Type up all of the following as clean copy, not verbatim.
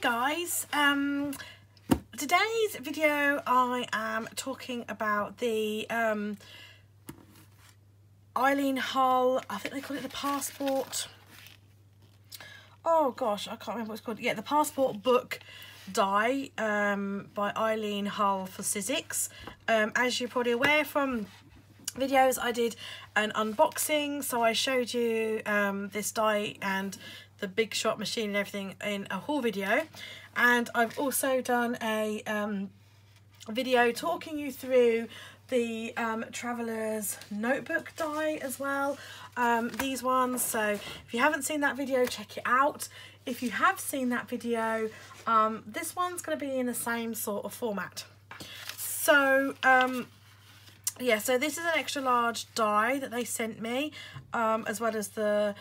guys, today's video I am talking about the Eileen Hull, I think they call it the passport, oh gosh I can't remember what it's called, yeah, the passport book die by Eileen Hull for Sizzix. As you're probably aware from videos, I did an unboxing, so I showed you this die and the big shot machine and everything in a haul video, and I've also done a video talking you through the Traveller's Notebook die as well, these ones. So if you haven't seen that video, check it out. If you have seen that video, this one's going to be in the same sort of format. So yeah, so this is an extra large die that they sent me, as well as the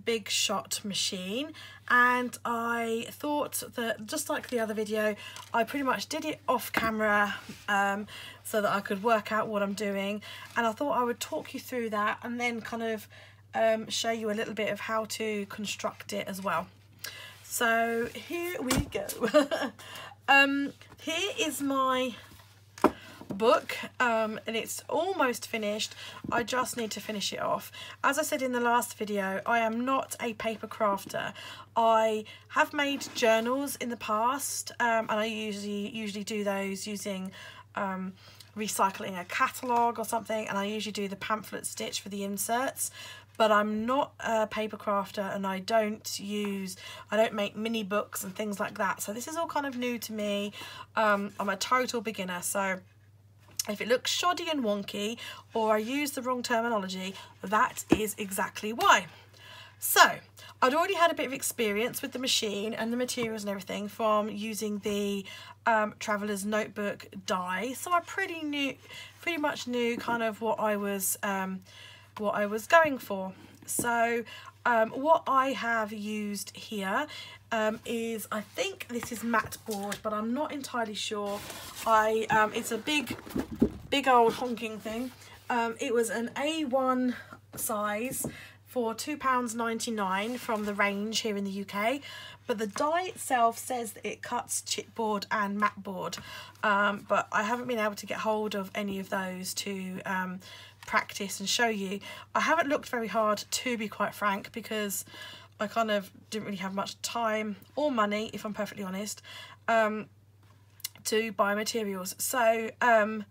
big shot machine, and I thought that just like the other video, I pretty much did it off camera so that I could work out what I'm doing, and I thought I would talk you through that and then kind of show you a little bit of how to construct it as well. So here we go. Here is my book, and it's almost finished. I just need to finish it off. As I said in the last video, I am not a paper crafter. I have made journals in the past, and I usually do those using recycling a catalogue or something, and I usually do the pamphlet stitch for the inserts, but I'm not a paper crafter, and I don't make mini books and things like that, so this is all kind of new to me. I'm a total beginner, so if it looks shoddy and wonky, or I use the wrong terminology, that is exactly why. So I'd already had a bit of experience with the machine and the materials and everything from using the Traveller's Notebook die, so I pretty much knew kind of what I was going for. So what I have used here is, I think this is matte board, but I'm not entirely sure. It's a big old honking thing. It was an A1 size for £2.99 from the range here in the UK, but the die itself says that it cuts chipboard and matte board, but I haven't been able to get hold of any of those to practice and show you. I haven't looked very hard, to be quite frank, because I kind of didn't really have much time or money, if I'm perfectly honest, to buy materials. So I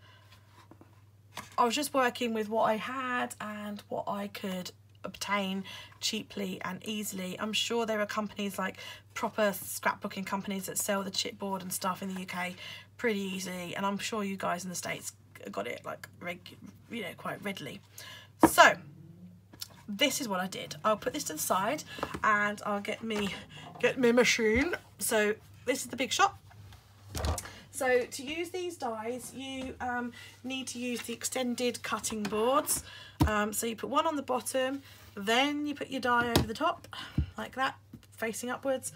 was just working with what I had and what I could obtain cheaply and easily. I'm sure there are companies like proper scrapbooking companies that sell the chipboard and stuff in the UK pretty easily, and I'm sure you guys in the States got it like quite readily. So this is what I did. I'll put this to the side and I'll get me machine. So this is the big shot. So to use these dies, you need to use the extended cutting boards. So you put one on the bottom, then you put your die over the top like that, facing upwards.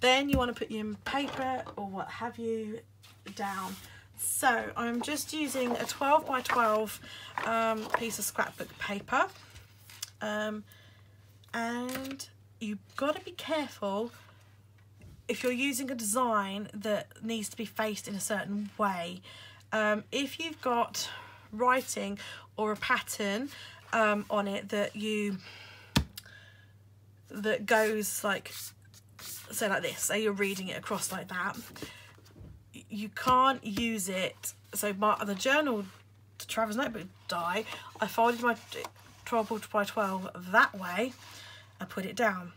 Then you want to put your paper or what have you down. So I'm just using a 12 by 12 piece of scrapbook paper, and you've got to be careful if you're using a design that needs to be faced in a certain way. If you've got writing or a pattern on it that goes like, so like this, say you're reading it across like that, you can't use it. So the journal, the Traveller's Notebook die, I folded my 12 by 12 that way and put it down.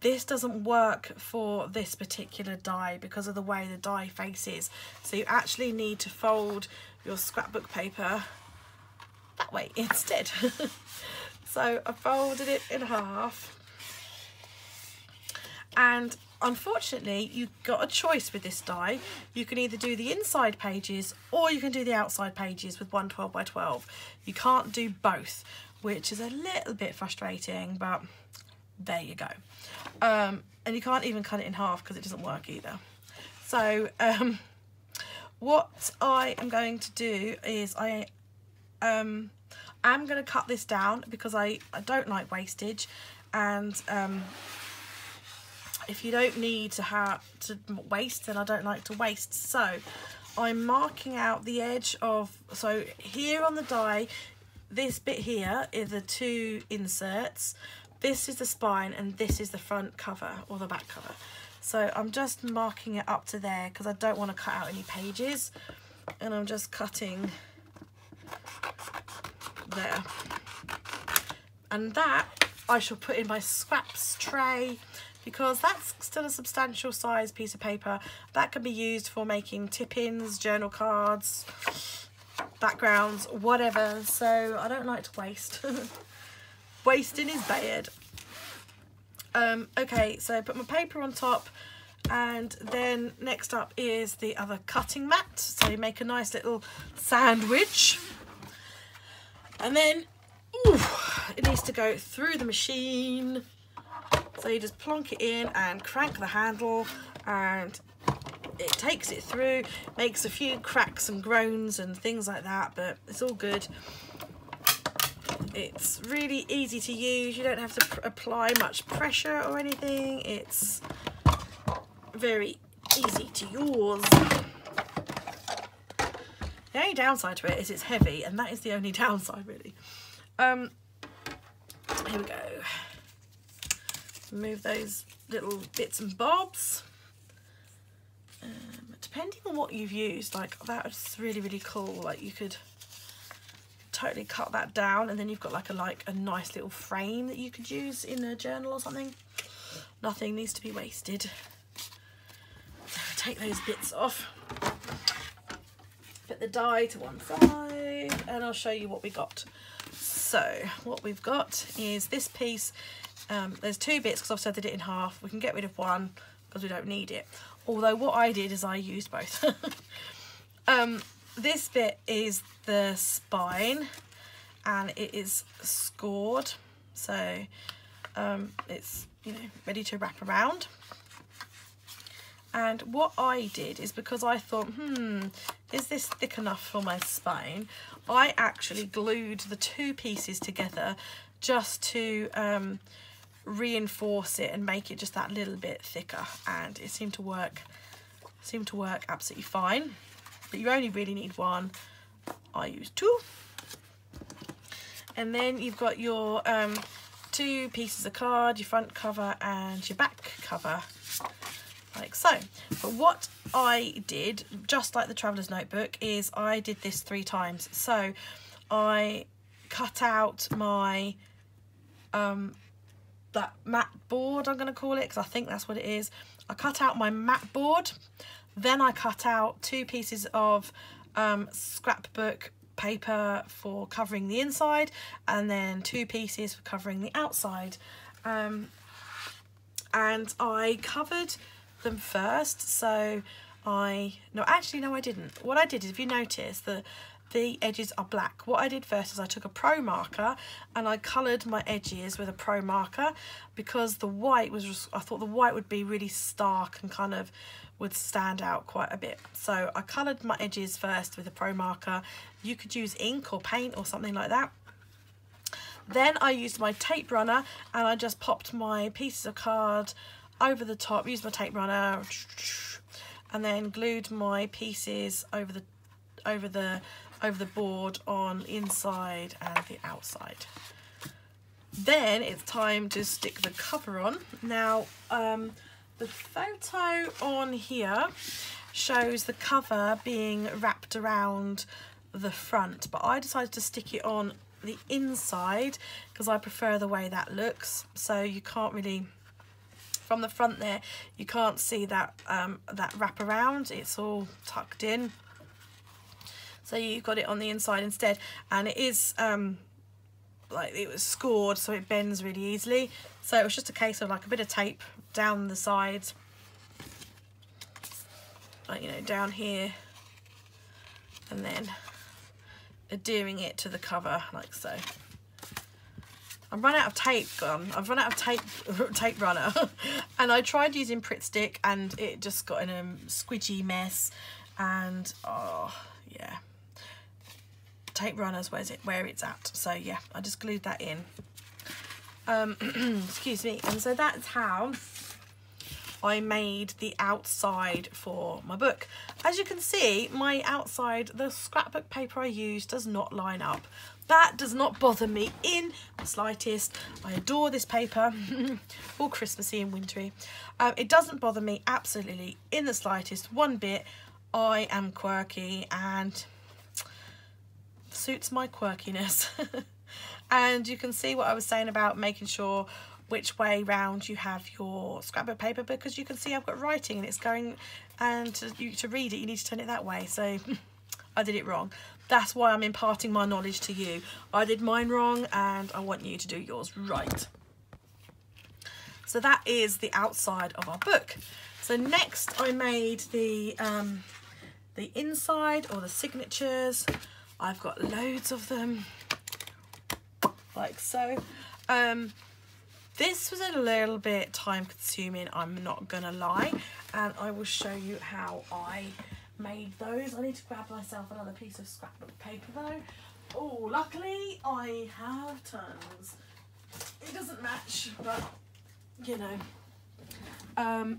This doesn't work for this particular die because of the way the die faces, so you actually need to fold your scrapbook paper that way instead. So I folded it in half, and unfortunately you've got a choice with this die. You can either do the inside pages or you can do the outside pages with one 12 by 12. You can't do both, which is a little bit frustrating, but there you go. And you can't even cut it in half because it doesn't work either. So what I am going to do is I am going to cut this down because I don't like wastage, and if you don't need to have to waste, then I don't like to waste. So I'm marking out the edge of, so here on the die, this bit here is the 2 inserts, this is the spine, and this is the front cover or the back cover. So I'm just marking it up to there because I don't want to cut out any pages, and I'm just cutting there. And that I shall put in my scraps tray, because that's still a substantial size piece of paper that can be used for making tip-ins, journal cards, backgrounds, whatever. So I don't like to waste. Wasting is bad. Okay, so I put my paper on top, and then next up is the other cutting mat. So you make a nice little sandwich, and then it needs to go through the machine. So you just plonk it in and crank the handle, and it takes it through, makes a few cracks and groans and things like that, but it's all good. It's really easy to use. You don't have to apply much pressure or anything. It's very easy to use. The only downside to it is it's heavy, and that is the only downside, really. Here we go. Move those little bits and bobs. Depending on what you've used, like that's really, really cool. Like you could totally cut that down, and then you've got like a nice little frame that you could use in a journal or something. Nothing needs to be wasted. Take those bits off. Put the die to one side, and I'll show you what we got. So what we've got is this piece. There's 2 bits because I've said I did it in half. We can get rid of one because we don't need it. Although what I did is I used both. This bit is the spine, and it is scored, so it's, you know, ready to wrap around. And what I did is, because I thought, is this thick enough for my spine, I actually glued the 2 pieces together just to reinforce it and make it just that little bit thicker, and it seemed to work absolutely fine. But you only really need 1. I used 2. And then you've got your 2 pieces of card, your front cover and your back cover, like so. But what I did, just like the Traveller's Notebook, is I did this 3 times. So I cut out my that mat board, I'm going to call it, because I think that's what it is. I cut out my mat board, then I cut out 2 pieces of scrapbook paper for covering the inside, and then 2 pieces for covering the outside. And I covered them first, so I didn't. What I did is, if you notice, the edges are black. What I did first is I took a pro marker and I coloured my edges with a pro marker, because the white was just, I thought the white would be really stark and kind of would stand out quite a bit. So I coloured my edges first with a pro marker. You could use ink or paint or something like that. Then I used my tape runner and I just popped my pieces of card over the top, used my tape runner, and then glued my pieces over the board on the inside and the outside. Then it's time to stick the cover on. Now the photo on here shows the cover being wrapped around the front, but I decided to stick it on the inside because I prefer the way that looks. So you can't really, from the front there, you can't see that that wrap around. It's all tucked in. So you've got it on the inside instead, and it is like it was scored, so it bends really easily. So it was just a case of like a bit of tape down the sides, like, you know, down here, and then adhering it to the cover like so. I've run out of tape gun. I've run out of tape runner, and I tried using Pritt Stick, and it just got in a squidgy mess. And oh yeah, tape runners where it's at. So yeah, I just glued that in. Excuse me. And so that's how I made the outside for my book. As you can see, my outside, the scrapbook paper I used does not line up. That does not bother me in the slightest. I adore this paper, all Christmassy and wintry. It doesn't bother me absolutely in the slightest, one bit. I am quirky and suits my quirkiness. And you can see what I was saying about making sure which way round you have your scrapbook paper, because you can see I've got writing and it's going, and to read it you need to turn it that way, so I did it wrong. That's why I'm imparting my knowledge to you. I did mine wrong and I want you to do yours right. So that is the outside of our book. So next I made the inside, or the signatures. I've got loads of them, like so. This was a little bit time consuming, I'm not gonna lie, and I will show you how I made those. I need to grab myself another piece of scrapbook paper though. Oh, luckily I have tons. It doesn't match, but you know,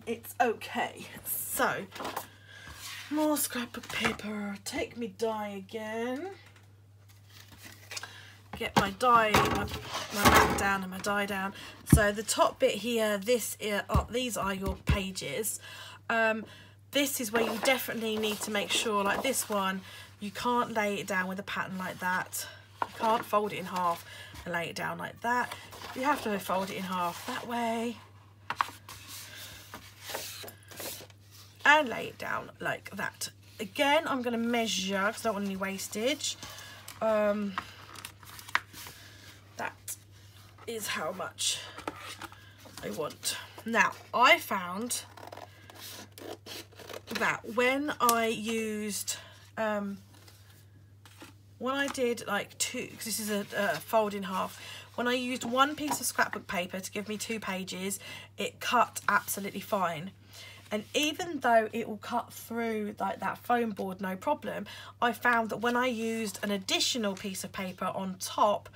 it's okay. So, more scrapbook paper. Take me die again. Get my die, my mat down and my die down. So the top bit here, these are your pages. This is where you definitely need to make sure, like this one, you can't lay it down with a pattern like that. You can't fold it in half and lay it down like that. You have to fold it in half that way and lay it down like that. Again, I'm going to measure because I don't want any wastage. That is how much I want. Now, I found that when I used, when I did like two, because this is a fold in half, when I used one piece of scrapbook paper to give me 2 pages, it cut absolutely fine. And even though it will cut through like that foam board no problem, I found that when I used an additional piece of paper on top,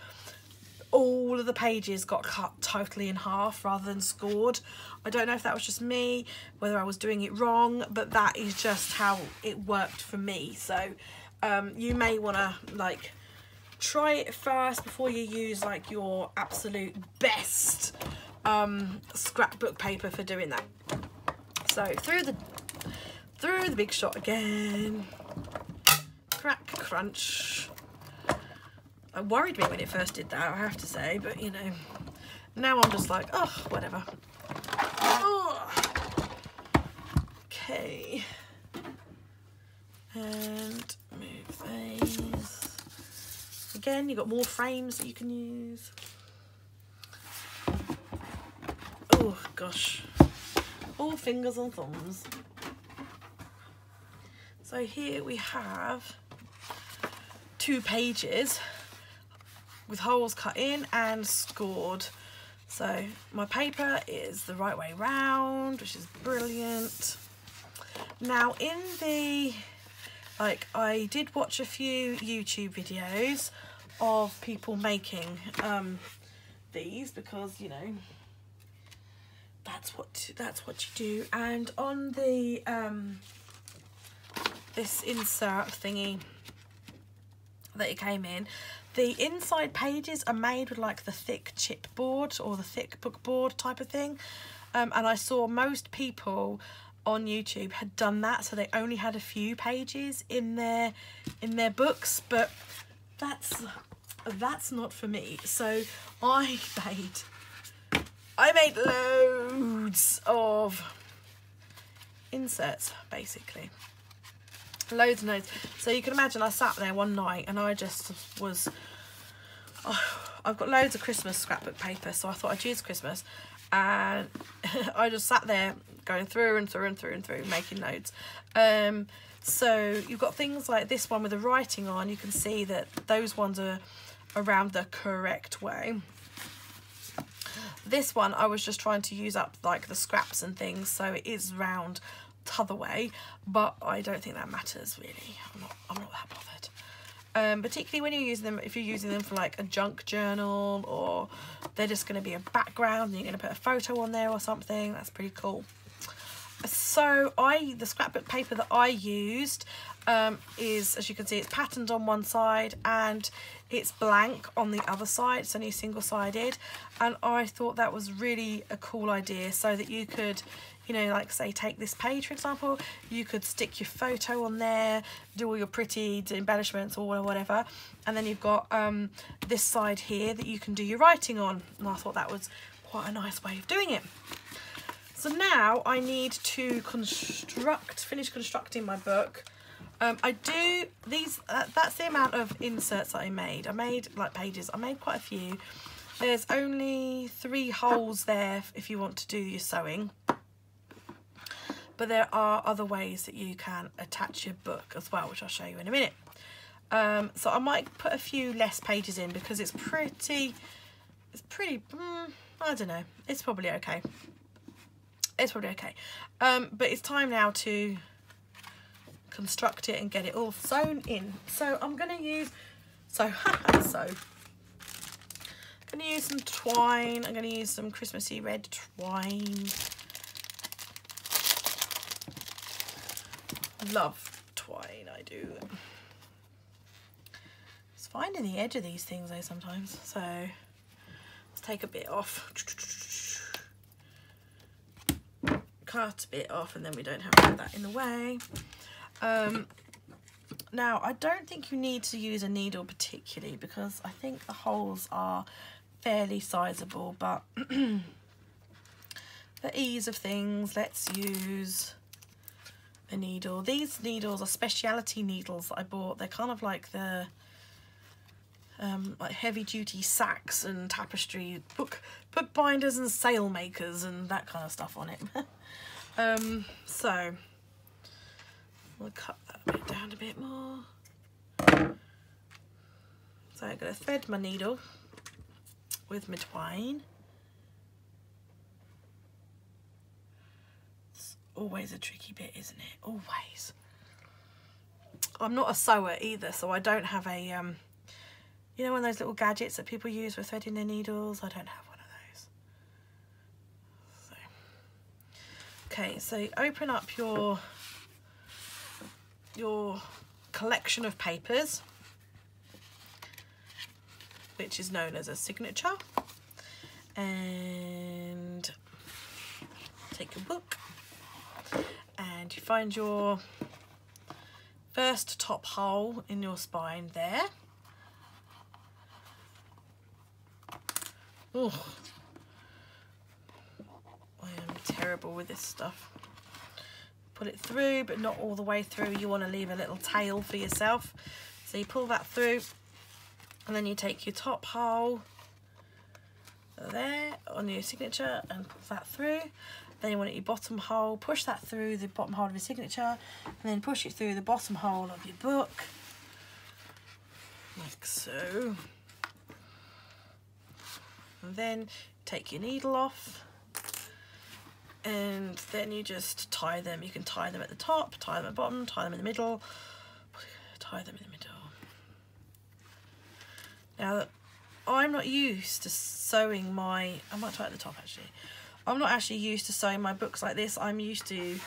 all of the pages got cut totally in half rather than scored. I don't know if that was just me, whether I was doing it wrong, but that is just how it worked for me. So you may want to like try it first before you use like your absolute best scrapbook paper for doing that. So through the big shot again, crack, crunch. It worried me when it first did that, I have to say, but you know, now I'm just like, oh, whatever. Oh. Okay. And move these. Again, you've got more frames that you can use. Oh, gosh. All fingers and thumbs. So here we have 2 pages with holes cut in and scored. So my paper is the right way round, which is brilliant. Now in the, like, I did watch a few YouTube videos of people making these, because you know that's what you do. And on the this insert thingy that it came in, the inside pages are made with like the thick chipboard or the thick book board type of thing, and I saw most people on YouTube had done that, so they only had a few pages in their books, but that's not for me. So I made loads of inserts, basically. Loads and loads. So you can imagine I sat there one night and I just was, I've got loads of Christmas scrapbook paper, so I thought I'd use Christmas, and I just sat there going through and through and through and through, making notes. So you've got things like this one with the writing on. You can see that those ones are around the correct way. This one I was just trying to use up like the scraps and things, so it is round t'other way, but I don't think that matters really. I'm not that bothered. Particularly when you're using them, if you're using them for like a junk journal, or they're just going to be a background and you're going to put a photo on there or something, that's pretty cool. So the scrapbook paper that I used is, as you can see, it's patterned on one side and it's blank on the other side. It's only single-sided, and I thought that was really a cool idea, so that you could, you know, like say take this page for example, you could stick your photo on there, do all your pretty embellishments or whatever, and then you've got this side here that you can do your writing on, and I thought that was quite a nice way of doing it. So now I need to finish constructing my book. I do these, that's the amount of inserts that I made. I made like pages, I made quite a few. There's only 3 holes there if you want to do your sewing. But there are other ways that you can attach your book as well, which I'll show you in a minute. So I might put a few less pages in because it's pretty, I don't know, it's probably okay. It's probably okay. But it's time now to construct it and get it all sewn in. So I'm going to use, I'm going to use some twine. I'm going to use some Christmassy red twine. Love twine, I do. It's finding the edge of these things though sometimes. So let's take a bit off. Cut a bit off, and then we don't have to put that in the way. Now I don't think you need to use a needle particularly, because I think the holes are fairly sizable, but for ease of things, let's use a needle. These needles are speciality needles that I bought. They're kind of like the like heavy duty sacks and tapestry book binders and sail makers and that kind of stuff on it. So we'll cut that bit down a bit more. So I'm going to thread my needle with my twine. It's always a tricky bit, isn't it? Always. I'm not a sewer either, so I don't have a you know, one of those little gadgets that people use for threading their needles. I don't have one of those. So, okay, so you open up your collection of papers, which is known as a signature, and take a book and you find your first top hole in your spine there. Oh, I am terrible with this stuff. Put it through, but not all the way through. You want to leave a little tail for yourself. So you pull that through, and then you take your top hole there on your signature and pull that through. Then you want your bottom hole, push that through the bottom hole of your signature, and then push it through the bottom hole of your book, like so. And then take your needle off, and then you just tie them. You can tie them at the top, tie them at the bottom, tie them in the middle, tie them in the middle. Now, I'm not used to sewing my, I might tie at the top actually. I'm not actually used to sewing my books like this. I'm used to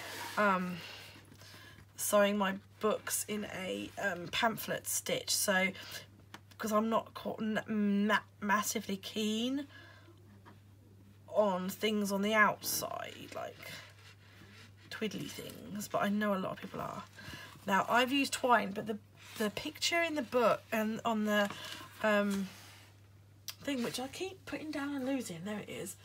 sewing my books in a pamphlet stitch. So, because I'm not massively keen on things on the outside, like twiddly things, but I know a lot of people are. Now, I've used twine, but the picture in the book and on the thing, which I keep putting down and losing, there it is,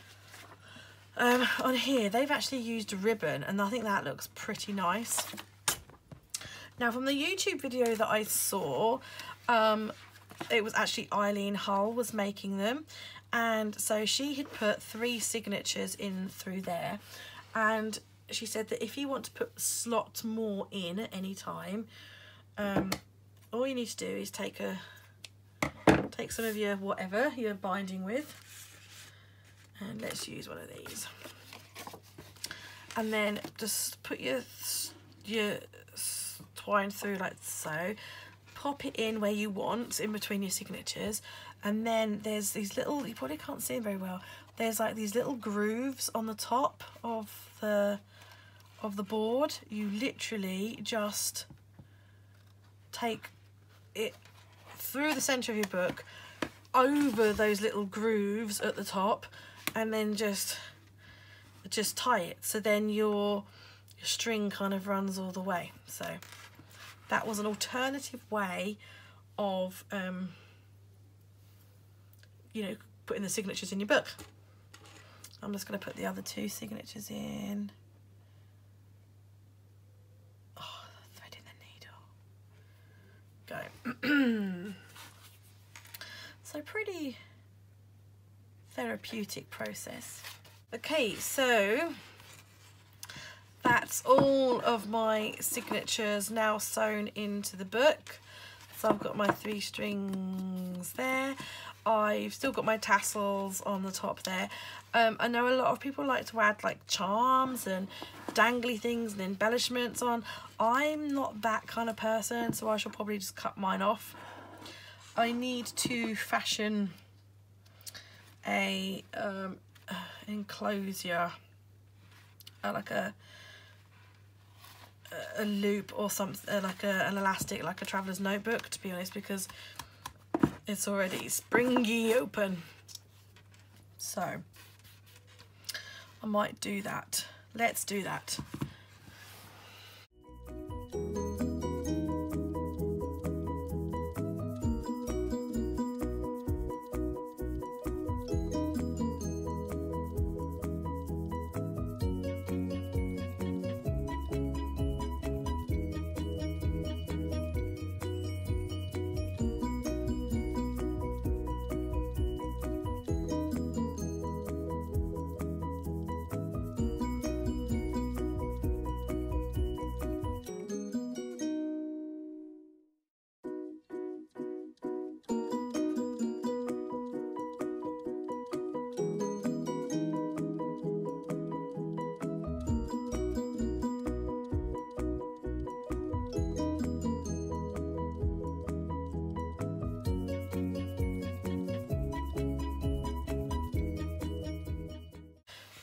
on here, they've actually used ribbon, and I think that looks pretty nice. Now, from the YouTube video that I saw, it was actually Eileen Hull was making them, and so she had put 3 signatures in through there, and she said that if you want to put slots more in at any time, all you need to do is take some of your whatever you're binding with, and let's use one of these, and then just put your twine through like so. Pop it in where you want, in between your signatures, and then there's these little, you probably can't see them very well, there's like these little grooves on the top of the of the board. You literally just take it through the centre of your book, over those little grooves at the top, and then just tie it, so then your string kind of runs all the way. So that was an alternative way of you know, putting the signatures in your book. I'm just going to put the other 2 signatures in. Oh, threading the needle. Go. So pretty therapeutic process. Okay, so that's all of my signatures now sewn into the book. So I've got my 3 strings there. I've still got my tassels on the top there. I know a lot of people like to add like charms and dangly things and embellishments on. I'm not that kind of person, so I shall probably just cut mine off. I need to fashion a enclosure, like a loop or something, like an elastic, like a traveller's notebook, to be honest, because it's already springy open. So I might do that. Let's do that.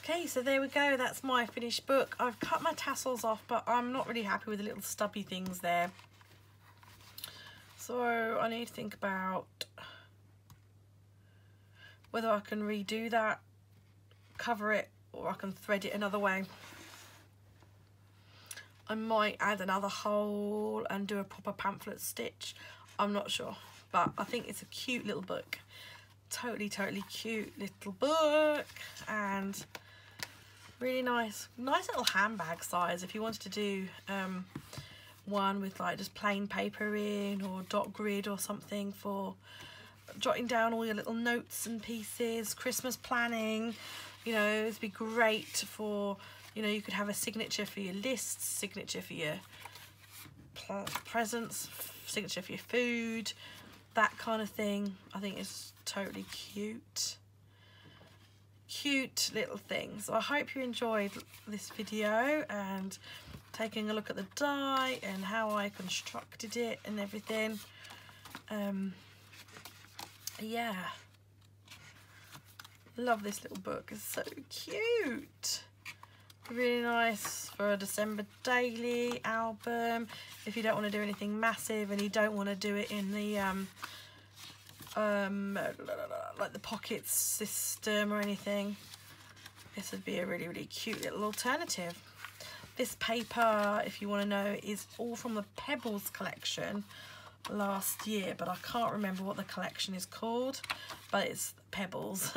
Okay, so there we go, that's my finished book. I've cut my tassels off, but I'm not really happy with the little stubby things there. So I need to think about whether I can redo that, cover it, or I can thread it another way. I might add another hole and do a proper pamphlet stitch. I'm not sure, but I think it's a cute little book. Totally cute little book, and really nice little handbag size if you wanted to do one with like just plain paper in, or dot grid or something for jotting down all your little notes and pieces, Christmas planning. You know, it'd be great for, you know, you could have a signature for your lists, signature for your presents, signature for your food, that kind of thing. I think it's totally cute little thing. So I hope you enjoyed this video and taking a look at the die and how I constructed it and everything. Yeah, love this little book, it's so cute. Really nice for a December daily album if you don't want to do anything massive and you don't want to do it in the like the pockets system or anything. This would be a really cute little alternative. This paper, if you want to know, is all from the Pebbles collection last year, but I can't remember what the collection is called, but it's Pebbles.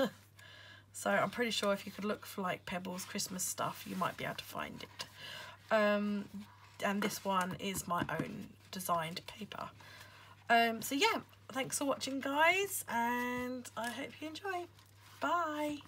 So I'm pretty sure if you could look for like Pebbles Christmas stuff, you might be able to find it. And this one is my own designed paper. So yeah, thanks for watching guys, and I hope you enjoy. Bye.